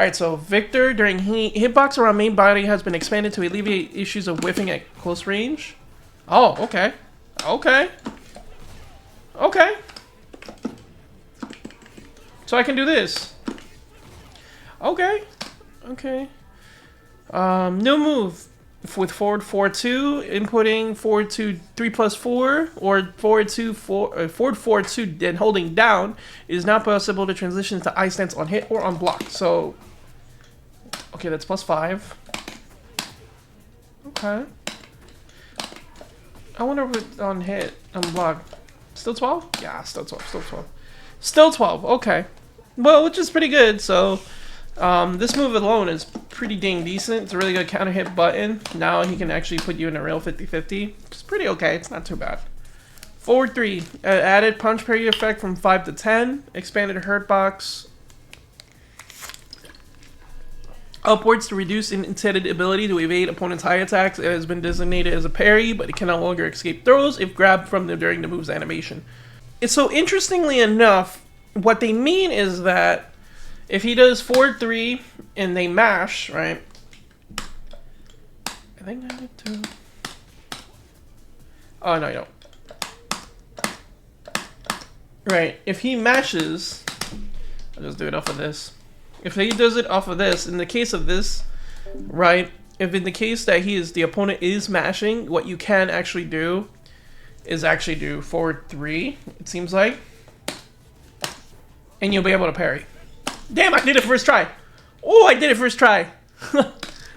Alright, so Victor, during hitbox around main body has been expanded to alleviate issues of whiffing at close range. Oh, okay. Okay. Okay. So I can do this. Okay. Okay. New move. With forward 4-2, inputting forward 2 3+4 or forward 4-2 then holding down, it is now possible to transition to I stance on hit or on block. So okay, that's +5. Okay. I wonder if it's on hit, on block. Still 12? Yeah, still 12, still 12. Still 12, okay. Well, which is pretty good, so this move alone is pretty dang decent. It's a really good counter hit button. Now he can actually put you in a real 50-50. It's pretty okay. It's not too bad. Forward 3. Added punch parry effect from 5 to 10. Expanded hurt box. Upwards to reduce intended ability to evade opponent's high attacks. It has been designated as a parry, but it can no longer escape throws if grabbed from them during the move's animation. So interestingly enough, what they mean is that if he does forward 3 and they mash, right? I think I need to. Oh, no, you don't. Right. If he mashes, I'll just do it off of this. If he does it off of this, in the case of this, right? If in the case that the opponent is mashing, what you can actually do is actually do forward 3, it seems like. And you'll be able to parry. Damn, I did it first try. Oh, I did it first try.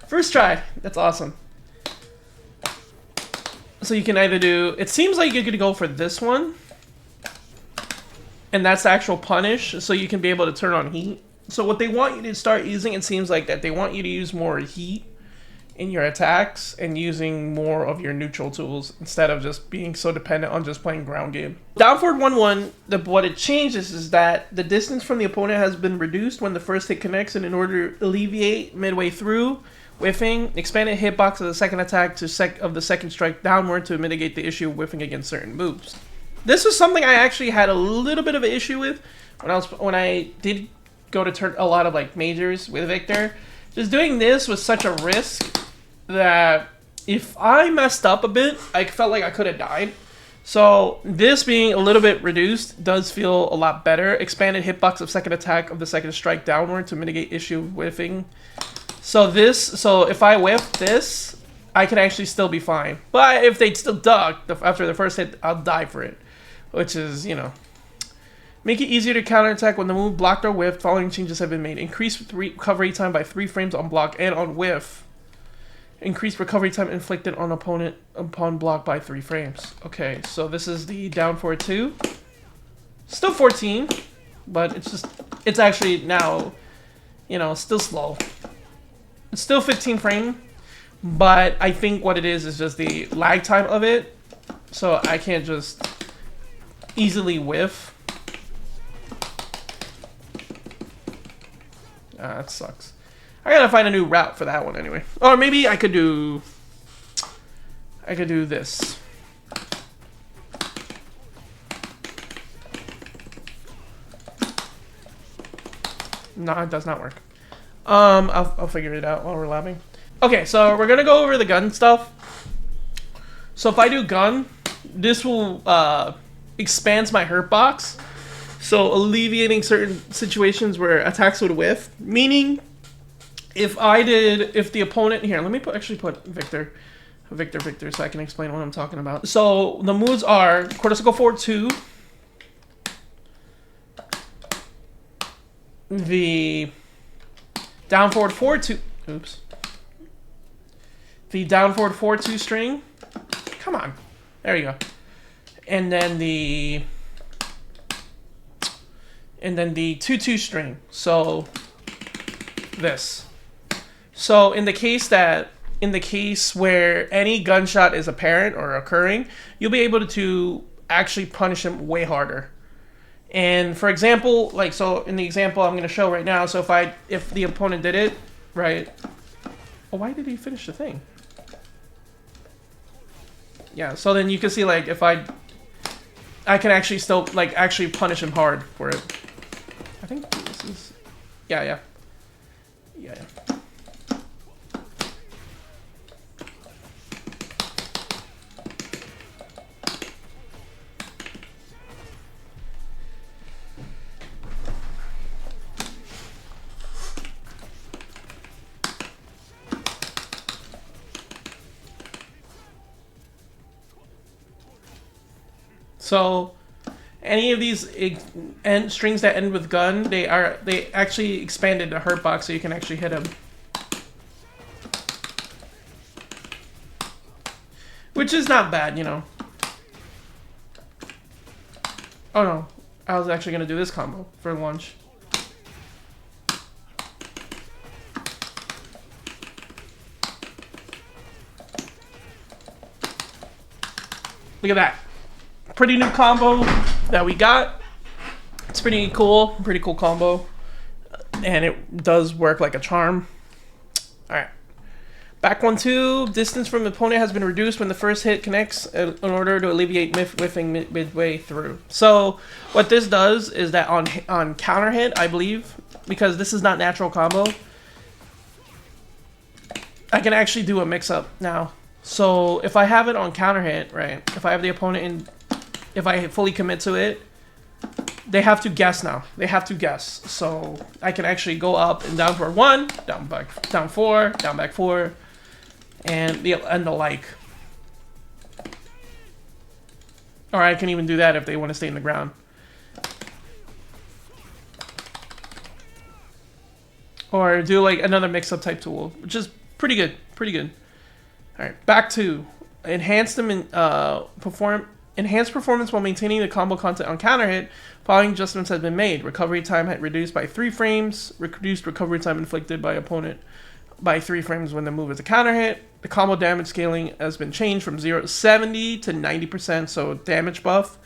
First try. That's awesome. So you can either do... It seems like you're going to go for this one. And that's the actual punish. So you can be able to turn on heat. So what they want you to start using, it seems like that they want you to use more heat in your attacks and using more of your neutral tools instead of just being so dependent on just playing ground game. Down forward 1-1, what it changes is that the distance from the opponent has been reduced when the first hit connects, and in order to alleviate midway through whiffing, expanded hitbox of the second attack of the second strike downward to mitigate the issue of whiffing against certain moves. This was something I actually had a little bit of an issue with when I did go to turn a lot of like majors with Victor. Just doing this was such a risk that if I messed up a bit, I felt like I could have died. So this being a little bit reduced does feel a lot better. Expanded hitbox of second attack of the second strike downward to mitigate issue of whiffing. So if I whiff this, I can actually still be fine. But if they still duck after the first hit, I'll die for it. Which is, you know. Make it easier to counterattack when the move blocked or whiffed. Following changes have been made. Increase recovery time by 3 frames on block and on whiff. Increased recovery time inflicted on opponent upon block by 3 frames. Okay, so this is the down forward 2. Still 14, but it's actually now, you know, still slow. It's still 15 frame, but I think what it is just the lag time of it. So I can't just easily whiff. That sucks. I gotta find a new route for that one anyway. Or maybe I could do this. No, it does not work. I'll figure it out while we're labbing. Okay, so we're gonna go over the gun stuff. So if I do gun, this will expands my hurt box. So alleviating certain situations where attacks would whiff. Meaning, if the opponent... Here, let me actually put Victor, so I can explain what I'm talking about. So the moves are quarter circle forward 2. The down forward 4-2. Oops. The down forward 4-2 string. Come on. There you go. And then the 2-2 string. So this. So in the case where any gunshot is apparent or occurring, you'll be able to actually punish him way harder. And for example, like so in the example I'm going to show right now, so if the opponent did it, right? Oh, why did he finish the thing? Yeah, so then you can see like if I can actually still like actually punish him hard for it. I think this is yeah. Yeah. So, any of these strings that end with gun, they actually expanded the hurt box so you can actually hit them. Which is not bad, you know. Oh no, I was actually gonna do this combo for lunch. Look at that. Pretty new combo that we got. It's pretty cool combo. And it does work like a charm. Alright. Back 1-2. Distance from the opponent has been reduced when the first hit connects in order to alleviate whiffing midway through. So what this does is that on counter hit, I believe, because this is not natural combo, I can actually do a mix-up now. So if I have it on counter hit, right, if I have the opponent in, if I fully commit to it, they have to guess now. They have to guess. So I can actually go up and down for 1, down back, down 4, down back 4, and the like. Or I can even do that if they want to stay in the ground. Or do like another mix-up type tool, which is pretty good. Pretty good. Alright, back to enhance them in enhanced performance while maintaining the combo content on counter hit. Following adjustments have been made. Recovery time had reduced by 3 frames. Reduced recovery time inflicted by opponent by 3 frames when the move is a counter hit. The combo damage scaling has been changed from 0 to 70 to 90%, so damage buff.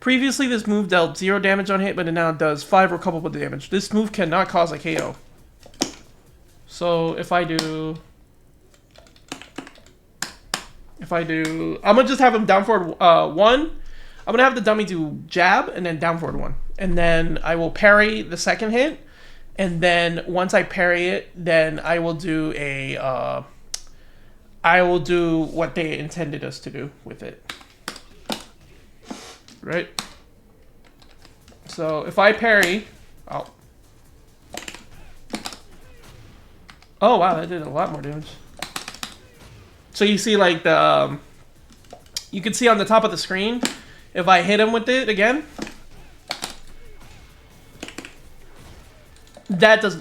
Previously, this move dealt 0 damage on hit, but it now does 5 recoverable damage. This move cannot cause a KO. So if I do, I'm gonna just have him down forward 1. I'm gonna have the dummy do jab and then down forward 1, and then I will parry the second hit, and then once I parry it, then I will do what they intended us to do with it. Right? So if I parry, oh wow, that did a lot more damage. So you see, like, the you can see on the top of the screen, if I hit him with it again, that does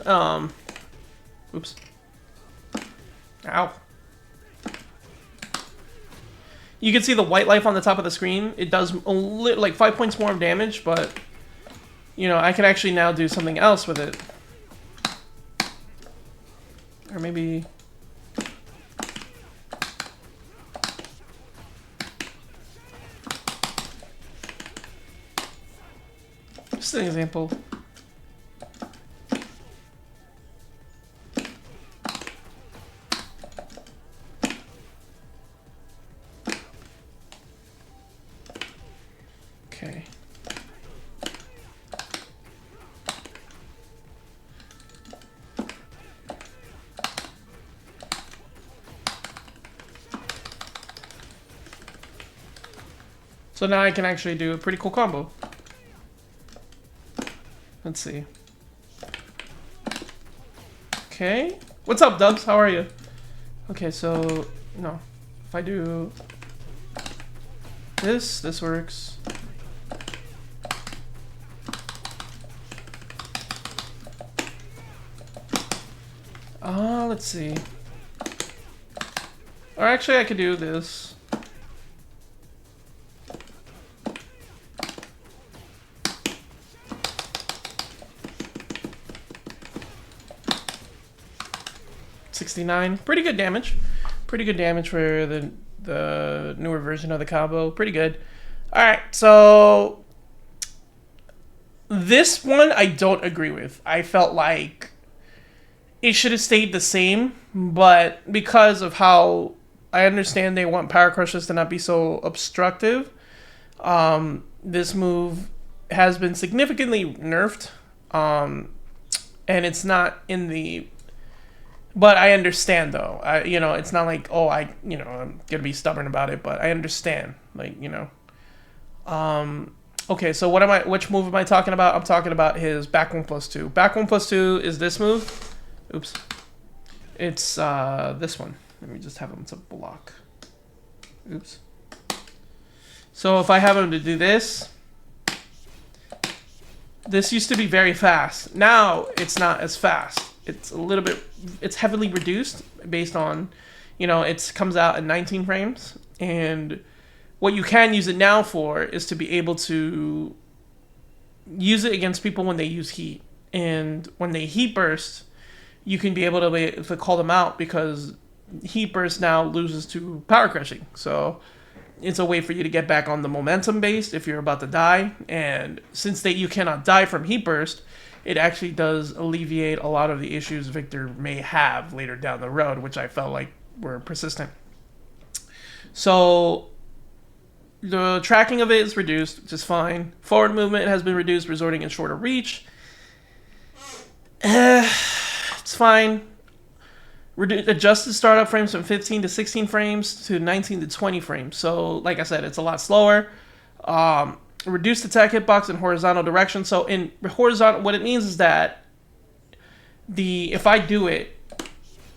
oops, ow. You can see the white life on the top of the screen. It does like 5 points more of damage, but you know, I can actually now do something else with it, or maybe. Just an example. Okay. So now I can actually do a pretty cool combo. Let's see. Okay. What's up, Dubs? How are you? Okay, so no. If I do this works. Let's see. Or actually, I could do this. $69. Pretty good damage. Pretty good damage for the newer version of the combo. Pretty good. Alright, so this one I don't agree with. I felt like it should have stayed the same, but because of how I understand they want Power Crushes to not be so obstructive, this move has been significantly nerfed, and it's not in the But I understand though. It's not like, oh, I'm gonna be stubborn about it, but I understand. Like, Okay, so which move am I talking about? I'm talking about his back 1+2. Back 1+2 is this move. Oops. It's this one. Let me just have him to block. Oops. So if I have him to do this, this used to be very fast. Now it's not as fast. It's a little bit, it's heavily reduced based on, it comes out at 19 frames. And what you can use it now for is to be able to use it against people when they use heat. And when they heat burst, you can be able to call them out because heat burst now loses to power crushing. So it's a way for you to get back on the momentum based if you're about to die. And since you cannot die from heat burst, it actually does alleviate a lot of the issues Victor may have later down the road, which I felt like were persistent. So the tracking of it is reduced, which is fine. Forward movement has been reduced, resulting in shorter reach. It's fine. Adjusted startup frames from 15 to 16 frames to 19 to 20 frames. So, like I said, it's a lot slower. Reduced attack hitbox in horizontal direction. So in horizontal, what it means is that if I do it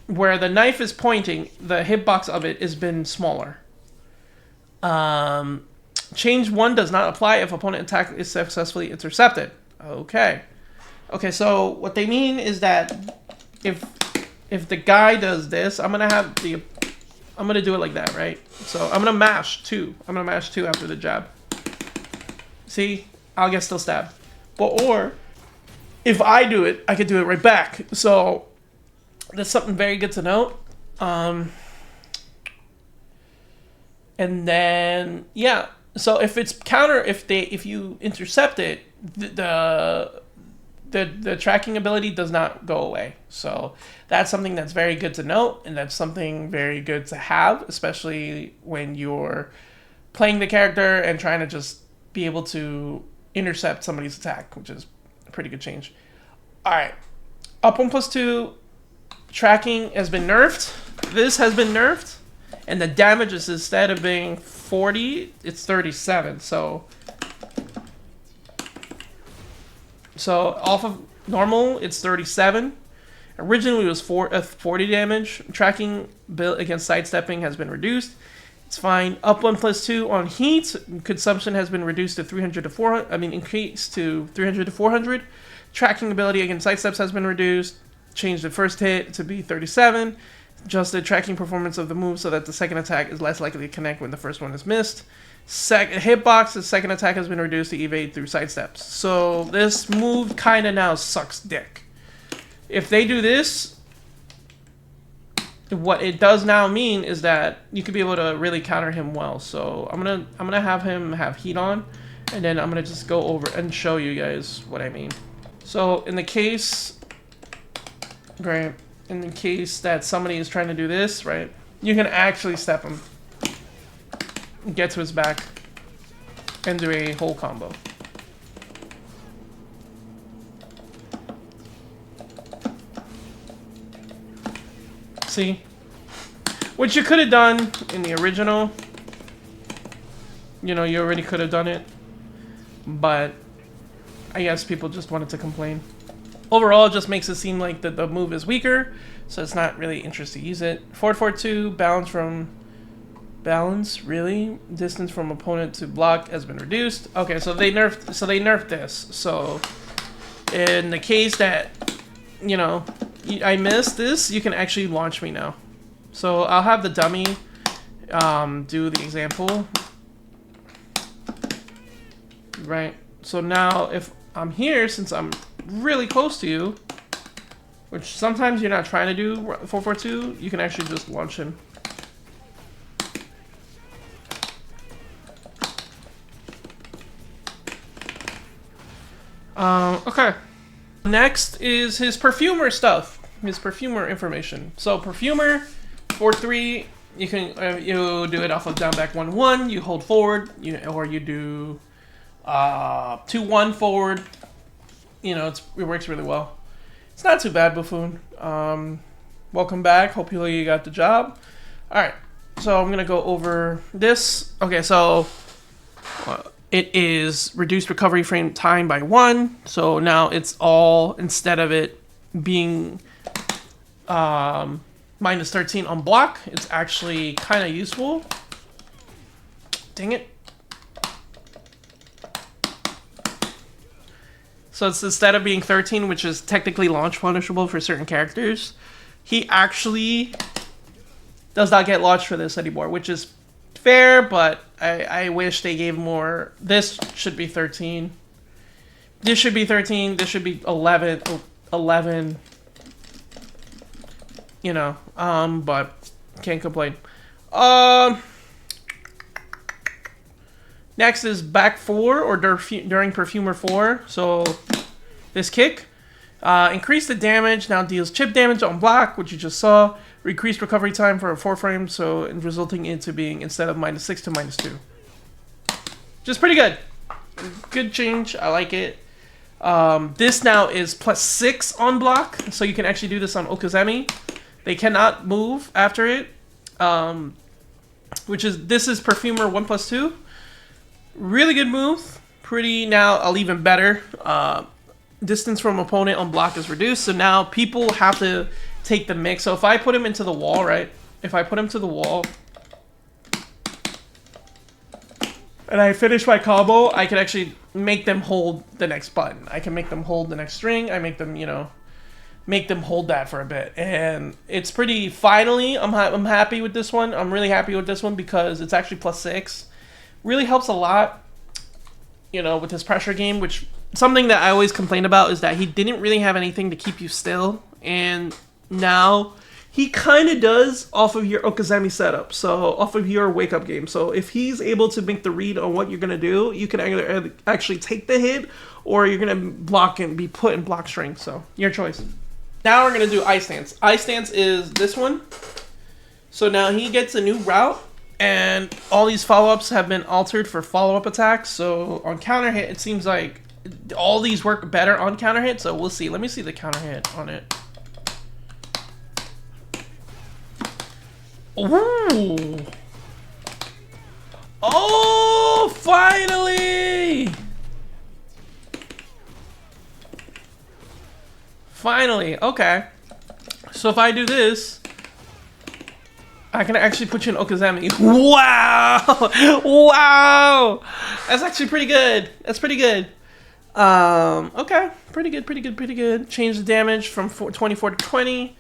where the knife is pointing, the hitbox of it has been smaller. Change 1 does not apply if opponent attack is successfully intercepted. Okay, so what they mean is that if the guy does this, I'm gonna do it like that, right? So I'm gonna mash 2. I'm gonna mash 2 after the jab. See, I'll get still stabbed. Or if I do it, I could do it right back. So that's something very good to note. And then so if it's counter, if you intercept it, the tracking ability does not go away. So that's something that's very good to note, and that's something very good to have, especially when you're playing the character and trying to just be able to intercept somebody's attack, which is a pretty good change. All right, up 1+2 tracking has been nerfed. This has been nerfed, and the damage is, instead of being 40, it's 37. So off of normal, it's 37. Originally, it was 40 damage. Tracking built against sidestepping has been reduced. It's fine. Up 1+2 on heat. Consumption has been reduced to 300 to 400. Increased to 300 to 400. Tracking ability against sidesteps has been reduced. Changed the first hit to be 37. Adjusted tracking performance of the move so that the second attack is less likely to connect when the first one is missed. Hitbox, the second attack has been reduced to evade through sidesteps. So this move kind of now sucks dick. If they do this, what it does now mean is that you could be able to really counter him well. So I'm gonna have him have heat on, and then I'm gonna just go over and show you guys what I mean. So in the case, right, in the case that somebody is trying to do this, right, you can actually step him, get to his back, and do a whole combo. See? Which you could have done in the original. You already could have done it. But I guess people just wanted to complain. Overall, it just makes it seem like the move is weaker, so it's not really interesting to use it. Forward 4-2, balance, really? Distance from opponent to block has been reduced. Okay, so they nerfed this. So in the case that, I missed this, you can actually launch me now. So I'll have the dummy do the example. Right. So now if I'm here, since I'm really close to you, which sometimes you're not trying to do 4-4-2, you can actually just launch him. Okay. Next is his perfumer stuff. His perfumer information. So perfumer 4-3, you can you do it off of down back 1-1. You hold forward, or you do 2-1 forward. It works really well. It's not too bad, Buffoon. Welcome back. Hopefully you got the job. Alright, so I'm going to go over this. Okay, so it is reduced recovery frame time by 1. So now it's all, instead of it being minus 13 on block, it's actually kind of useful. Dang it. So it's instead of being 13, which is technically launch punishable for certain characters, he actually does not get launched for this anymore, which is fair, but I wish they gave more. This should be 13. This should be 13. This should be 11. 11. You know, but can't complain. Next is back 4 or during Perfumer 4. So this kick, increase the damage, now deals chip damage on block, which you just saw. Increased recovery time for 4 frames, so resulting into being instead of -6 to -2. Just pretty good. Good change. I like it. This now is +6 on block, so you can actually do this on Okazemi. They cannot move after it, this is Perfumer 1+2. Really good move. Pretty now even better. Distance from opponent on block is reduced, so now people have to take the mix. So if I put him into the wall, right? If I put him to the wall and I finish my combo, I can actually make them hold the next button. I can make them hold the next string. I make them, you know, make them hold that for a bit. And it's pretty, finally, I'm happy with this one. I'm really happy with this one because it's actually +6. Really helps a lot, you know, with his pressure game, which something that I always complain about is that he didn't really have anything to keep you still. And now he kind of does off of your Okazemi setup, so off of your wake up game. So if he's able to make the read on what you're going to do, you can either actually take the hit or you're going to block and be put in block string. So your choice. Now we're going to do Ice Stance. Ice Stance is this one. So now he gets a new route, and all these follow-ups have been altered for follow-up attacks. So on counter hit, it seems like all these work better on counter hit. So we'll see. Let me see the counter hit on it. Ooh. Oh, finally! Finally, okay. So if I do this, I can actually put you in Okazemi. Wow! Wow! That's actually pretty good. That's pretty good. Okay. Pretty good, pretty good, pretty good. Change the damage from 24 to 20.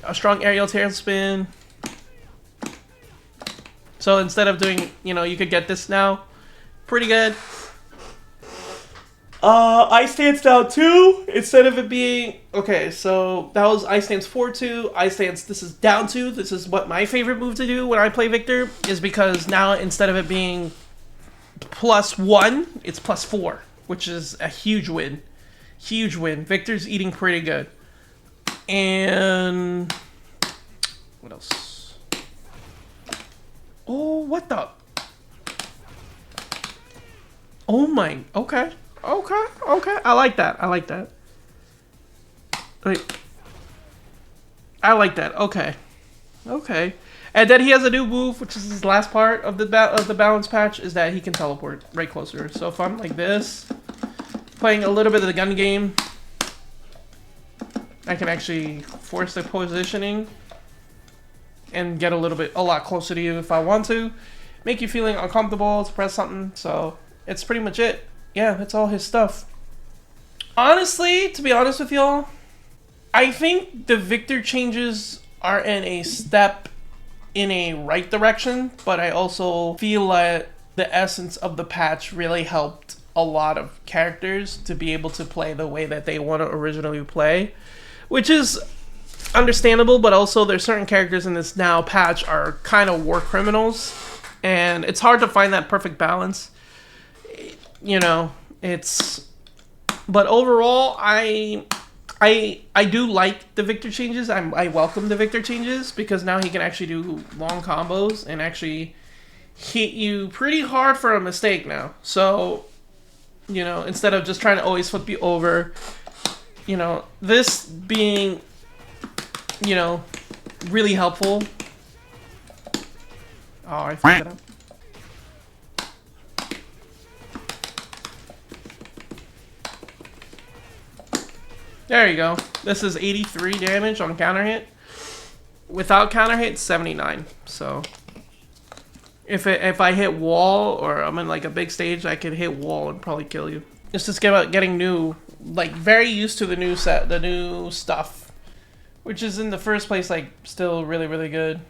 A strong aerial tailspin. So instead of doing, you know, you could get this now. Pretty good. Ice Stance down 2. Instead of it being... Okay, so that was Ice Stance 4-2. Ice Stance, this is down 2. This is what my favorite move to do when I play Victor. Is because now instead of it being +1, it's +4. Which is a huge win. Huge win. Victor's eating pretty good. And... what else? Oh, what the? Oh my, okay. Okay, okay. I like that. I like that. Wait. I like that. Okay. Okay. And then he has a new move, which is his last part of the balance patch, is that he can teleport right closer. So if I'm like this, playing a little bit of the gun game, I can actually force the positioning and get a lot closer to you if I want to. Make you feeling uncomfortable to press something. So it's pretty much it. Yeah, that's all his stuff. Honestly, to be honest with y'all, I think the Victor changes are in a step in a right direction, but I also feel like the essence of the patch really helped a lot of characters to be able to play the way that they want to originally play, which is understandable, but also there's certain characters in this now patch are kind of war criminals, and it's hard to find that perfect balance. You know, but overall, I do like the Victor changes. I welcome the Victor changes because now he can actually do long combos and actually hit you pretty hard for a mistake now. So, you know, instead of just trying to always flip you over, you know, this being, you know, really helpful. Oh, I fucked it up. There you go. This is 83 damage on counter hit. Without counter hit, 79. So if I hit wall or I'm in like a big stage, I could hit wall and probably kill you. It's just about getting new, like very used to the new set, the new stuff, which is in the first place like still really good.